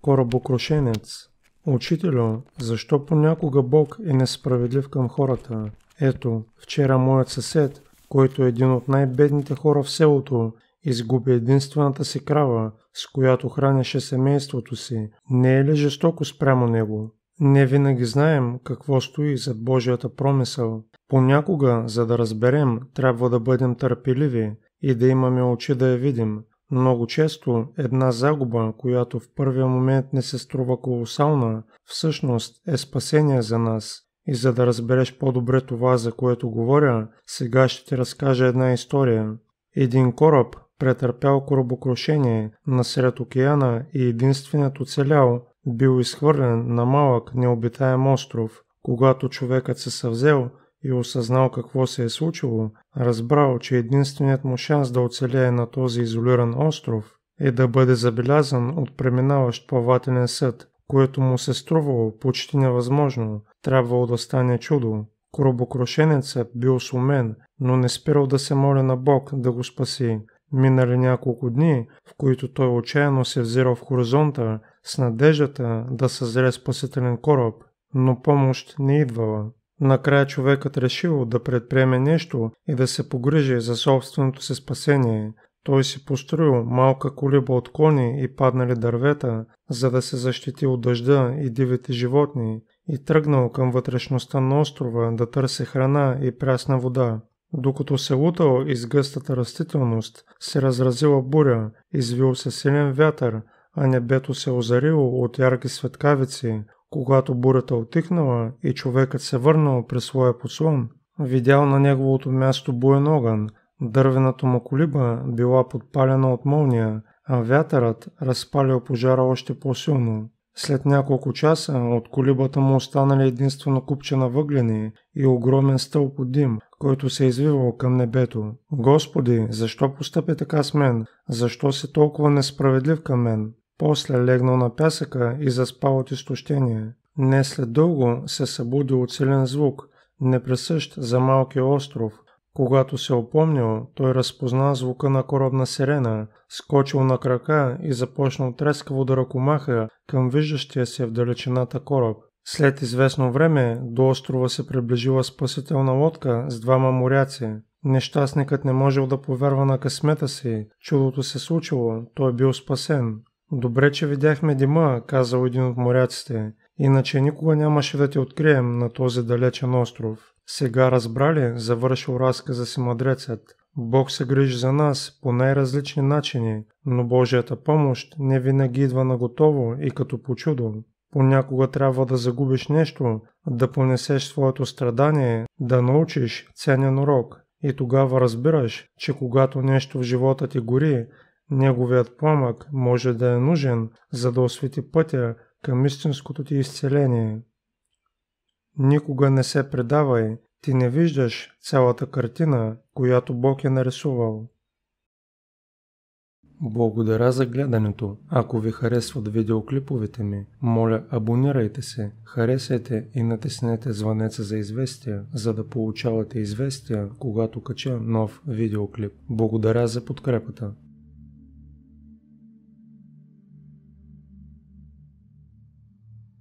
Корабокрушенец. Учителю, защо понякога Бог е несправедлив към хората? Ето, вчера моят съсед, който е един от най-бедните хора в селото, изгуби единствената си крава, с която хранеше семейството си. Не е ли жестоко спрямо него? Не винаги знаем какво стои зад Божията промисъл. Понякога, за да разберем, трябва да бъдем търпеливи и да имаме очи да я видим. Много често една загуба, която в първия момент не се струва колосална, всъщност е спасение за нас. И за да разбереш по-добре това, за което говоря, сега ще ти разкажа една история. Един кораб претърпял корабокрушение насред океана и единственият оцелял бил изхвърлен на малък необитаем остров. Когато човекът се съвзел и осъзнал какво се е случило, разбрал, че единственият му шанс да оцелее на този изолиран остров е да бъде забелязан от преминаващ плавателен съд, което му се струвало почти невъзможно. Трябвало да стане чудо. Корабокрушенецът бил сумен, но не спирал да се моли на Бог да го спаси. Минали няколко дни, в които той отчаяно се взирал в хоризонта с надеждата да съзре спасителен кораб, но помощ не идвала. Накрая човекът решил да предприеме нещо и да се погрижи за собственото си спасение. Той си построил малка колиба от клони и паднали дървета, за да се защити от дъжда и дивите животни, и тръгнал към вътрешността на острова да търси храна и прясна вода. Докато се лутал из гъстата растителност, се разразила буря, извил се силен вятър, а небето се озарило от ярки светкавици. Когато бурята отихнала и човекът се върнал при своя подслон, видял на неговото място буен огън. Дървената му колиба била подпалена от мълния, а вятърът разпалил пожара още по-силно. След няколко часа от колибата му останали единствено купче на въглени и огромен стълб от дим, който се извивал към небето. Господи, защо постъпи така с мен? Защо си толкова несправедлив към мен? После легнал на пясъка и заспал от изтощение. Не след дълго се събуди от силен звук, неприсъщ за малкия остров. Когато се опомнил, той разпозна звука на корабна сирена, скочил на крака и започнал трескаво да ръкомаха към виждащия се в далечината кораб. След известно време до острова се приближила спасителна лодка с двама моряци. Нещастникът не можел да повярва на късмета си. Чудото се случило, той бил спасен. Добре, че видяхме дима, казал един от моряците, иначе никога нямаше да те открием на този далечен остров. Сега разбрали, завършил разказа си мъдрецът. Бог се грижи за нас по най-различни начини, но Божията помощ не винаги идва наготово и като по чудо. Понякога трябва да загубиш нещо, да понесеш своето страдание, да научиш ценен урок. И тогава разбираш, че когато нещо в живота ти гори, неговият пламък може да е нужен, за да освети пътя към истинското ти изцеление. Никога не се предавай, ти не виждаш цялата картина, която Бог е нарисувал. Благодаря за гледането. Ако ви харесват видеоклиповете ми, моля абонирайте се, харесайте и натиснете звънеца за известия, за да получавате известия, когато кача нов видеоклип. Благодаря за подкрепата.